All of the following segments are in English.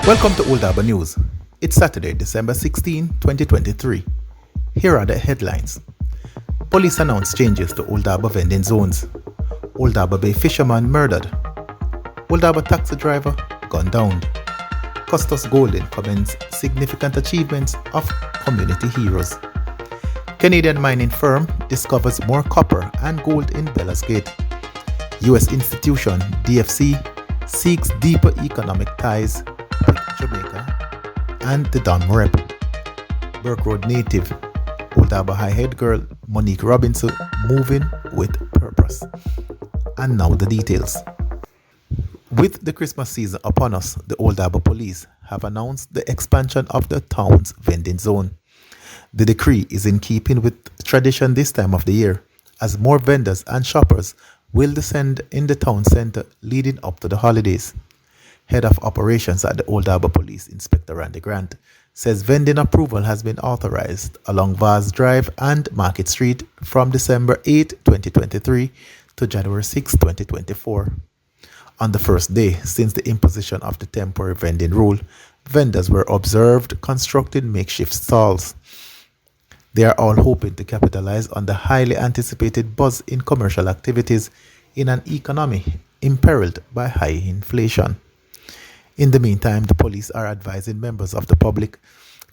Welcome to Old Harbour News. It's Saturday, December 16, 2023. Here are the headlines. Police announce changes to Old Harbour vending zones. Old Harbour Bay fisherman murdered. Old Harbour taxi driver gunned down. Custos Golden commends significant achievements of community heroes. Canadian mining firm discovers more copper and gold in Bellas Gate. U.S. institution DFC seeks deeper economic ties with Jamaica and the Don Rep. Burke Road native Old Harbour High head girl Monique Robinson moving with purpose. And now the details. With the Christmas season upon us, the Old Harbour Police have announced the expansion of the town's vending zone. The decree is in keeping with tradition this time of the year, as more vendors and shoppers will descend in the town centre leading up to the holidays. Head of Operations at the Old Harbour Police, Inspector Randy Grant, says vending approval has been authorised along Vaz Drive and Market Street from December 8, 2023 to January 6, 2024. On the first day since the imposition of the temporary vending rule, vendors were observed constructing makeshift stalls. They are all hoping to capitalise on the highly anticipated buzz in commercial activities in an economy imperiled by high inflation. In the meantime, the police are advising members of the public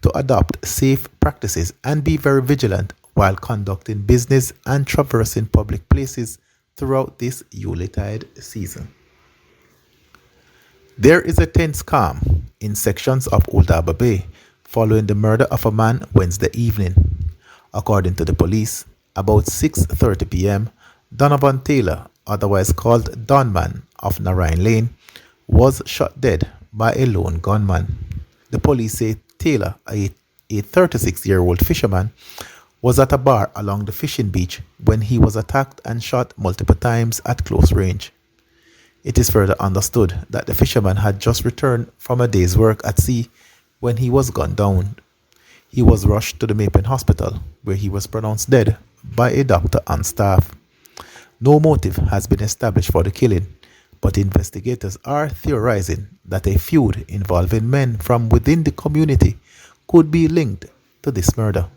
to adopt safe practices and be very vigilant while conducting business and traversing public places throughout this Yuletide season. There is a tense calm in sections of Old Harbour Bay following the murder of a man Wednesday evening. According to the police, about 6:30 p.m., Donovan Taylor, otherwise called Donman of Narayan Lane, was shot dead by a lone gunman. The police say Taylor, a 36-year-old fisherman, was at a bar along the fishing beach when he was attacked and shot multiple times at close range. It is further understood that the fisherman had just returned from a day's work at sea when he was gunned down. He was rushed to the Mapen Hospital, where he was pronounced dead by a doctor and staff. No motive has been established for the killing, but investigators are theorizing that a feud involving men from within the community could be linked to this murder.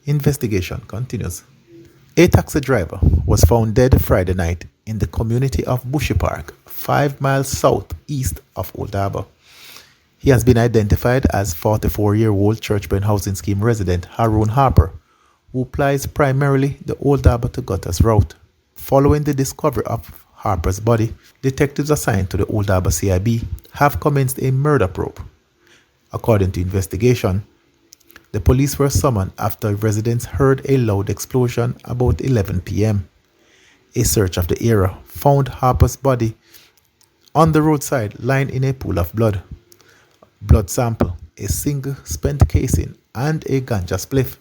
Investigation continues. A taxi driver was found dead Friday night in the community of Bushy Park, 5 miles southeast of Old Harbour. He has been identified as 44-year-old Churchburn Housing Scheme resident Harbour, who plies primarily the Old Harbour to Gutters route. Following the discovery of Harper's body, detectives assigned to the Old Harbour CIB have commenced a murder probe. According to investigation, the police were summoned after residents heard a loud explosion about 11 p.m. A search of the area found Harper's body on the roadside lying in a pool of blood. Blood sample, a single spent casing, and a ganja spliff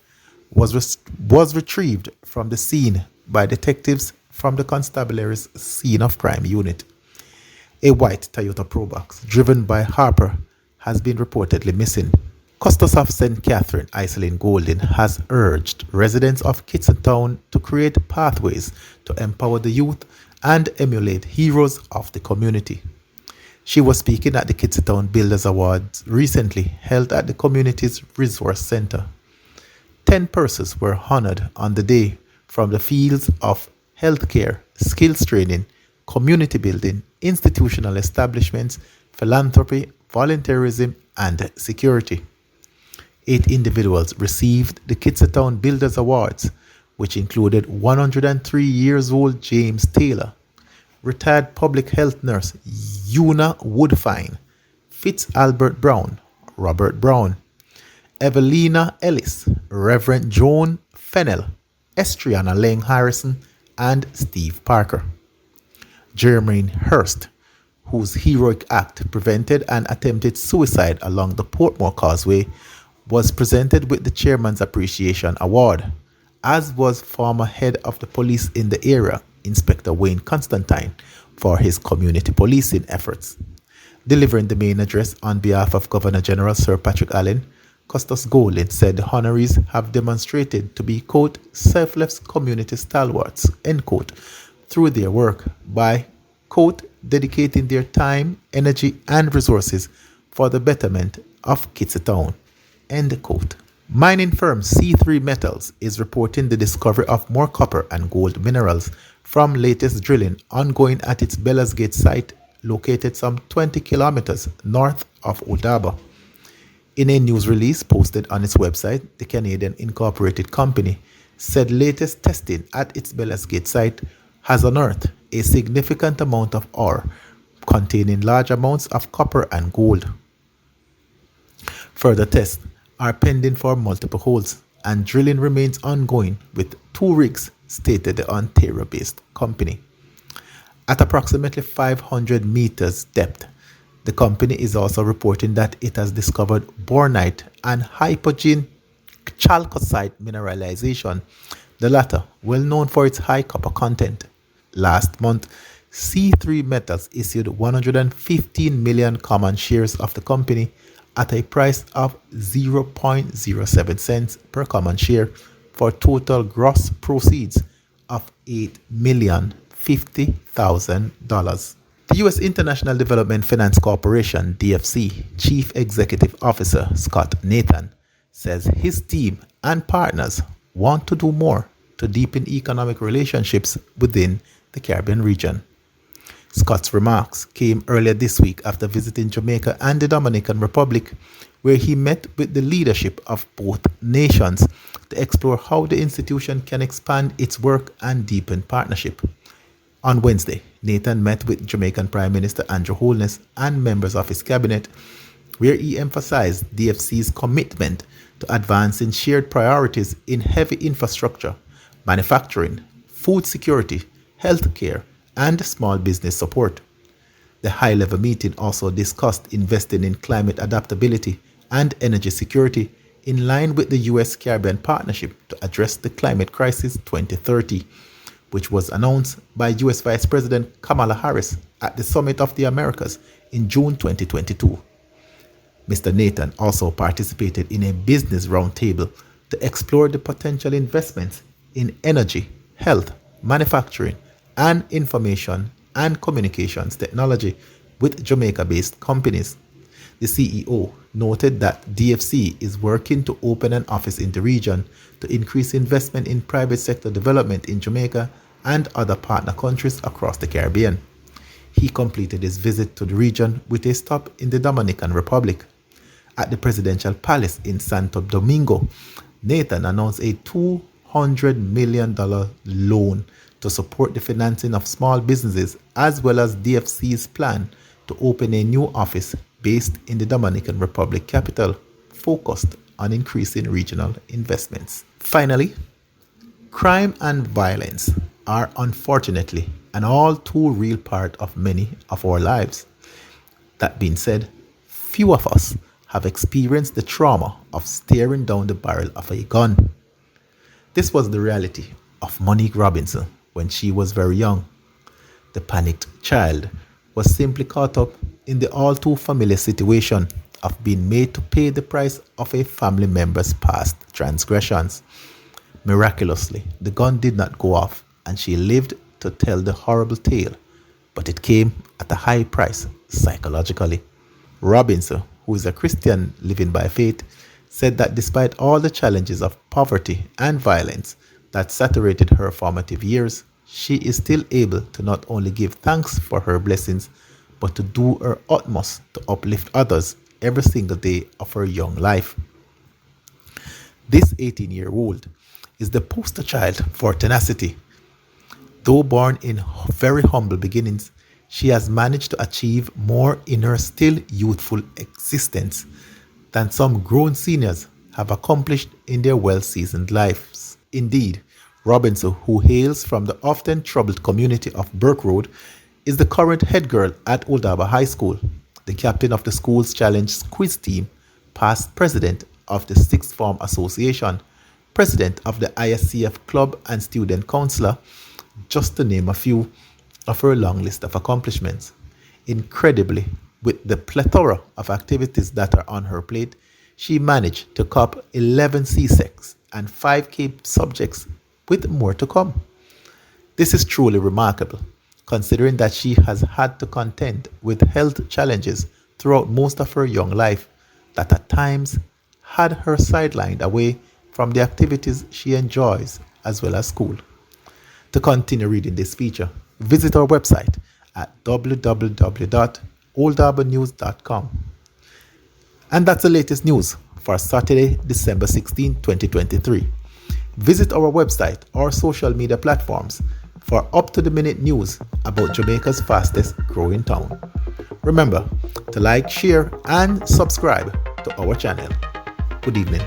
was retrieved from the scene by detectives from the Constabulary's Scene of Crime Unit. A white Toyota Probox driven by Harper has been reportedly missing. Custos of St. Catherine, Iselin Golden, has urged residents of Kitson to create pathways to empower the youth and emulate heroes of the community. She was speaking at the Kitson Builders Awards recently held at the community's resource center. 10 persons were honored on the day from the fields of healthcare, skills training, community building, institutional establishments, philanthropy, volunteerism, and security. 8 individuals received the Kitson Builders Awards, which included 103 years old James Taylor, retired public health nurse Una Woodfine, Fitz Albert Brown, Robert Brown, Evelina Ellis, Reverend Joan Fennell, Estriana Lang Harrison, and Steve Parker. Jermaine Hurst, whose heroic act prevented an attempted suicide along the Portmore Causeway, was presented with the Chairman's Appreciation Award, as was former head of the police in the area, Inspector Wayne Constantine, for his community policing efforts. Delivering the main address on behalf of Governor General Sir Patrick Allen, Custos Golden said the honorees have demonstrated to be, quote, selfless community stalwarts, end quote, through their work by, quote, dedicating their time, energy, and resources for the betterment of Kitsatown. End quote. Mining firm C3 Metals is reporting the discovery of more copper and gold minerals from latest drilling ongoing at its Bellas Gate site located some 20 kilometers north of Odaba. In a news release posted on its website, the Canadian Incorporated Company said latest testing at its Bellas Gate site has unearthed a significant amount of ore containing large amounts of copper and gold. Further tests are pending for multiple holes, and drilling remains ongoing with 2 rigs, stated the Ontario-based company. At approximately 500 meters depth, the company is also reporting that it has discovered bornite and hypogene chalcocite mineralization, the latter well known for its high copper content. Last month, C3 Metals issued 115 million common shares of the company at a price of 0.07 cents per common share for total gross proceeds of $8,050,000. The U.S. International Development Finance Corporation (DFC) Chief Executive Officer Scott Nathan says his team and partners want to do more to deepen economic relationships within the Caribbean region. Scott's remarks came earlier this week after visiting Jamaica and the Dominican Republic, where he met with the leadership of both nations to explore how the institution can expand its work and deepen partnership. On Wednesday, Nathan met with Jamaican Prime Minister Andrew Holness and members of his cabinet, where he emphasized DFC's commitment to advancing shared priorities in heavy infrastructure, manufacturing, food security, healthcare, and small business support. The high-level meeting also discussed investing in climate adaptability and energy security in line with the U.S. Caribbean Partnership to address the Climate Crisis 2030, which was announced by U.S. Vice President Kamala Harris at the Summit of the Americas in June 2022. Mr. Nathan also participated in a business roundtable to explore the potential investments in energy, health, manufacturing, and information and communications technology with Jamaica-based companies. The CEO noted that DFC is working to open an office in the region to increase investment in private sector development in Jamaica and other partner countries across the Caribbean. He completed his visit to the region with a stop in the Dominican Republic. At the Presidential Palace in Santo Domingo, Nathan announced a $200 million loan to support the financing of small businesses, as well as DFC's plan to open a new office based in the Dominican Republic capital, focused on increasing regional investments. Finally, crime and violence are unfortunately an all too real part of many of our lives. That being said, few of us have experienced the trauma of staring down the barrel of a gun. This was the reality of Monique Robinson when she was very young. The panicked child was simply caught up in the all too familiar situation of being made to pay the price of a family member's past transgressions. Miraculously, the gun did not go off and she lived to tell the horrible tale, but it came at a high price psychologically. Robinson, who is a Christian living by faith, said that despite all the challenges of poverty and violence that saturated her formative years, she is still able to not only give thanks for her blessings, but to do her utmost to uplift others every single day of her young life. This 18-year-old is the poster child for tenacity. Though born in very humble beginnings, she has managed to achieve more in her still youthful existence than some grown seniors have accomplished in their well-seasoned lives. Indeed, Robinson, who hails from the often troubled community of Burke Road, is the current head girl at Odaba High School, the captain of the school's challenge quiz team, past president of the Sixth Form Association, president of the ISCF Club and student councillor, just to name a few of her long list of accomplishments. Incredibly, with the plethora of activities that are on her plate, she managed to cop 11 CSECs and 5K subjects, with more to come. This is truly remarkable, considering that she has had to contend with health challenges throughout most of her young life that at times had her sidelined away from the activities she enjoys as well as school. To continue reading this feature, visit our website at www.oldharbornews.com. And that's the latest news for Saturday, December 16, 2023. Visit our website or social media platforms for up-to-the-minute news about Jamaica's fastest growing town. Remember to like, share, and subscribe to our channel. Good evening.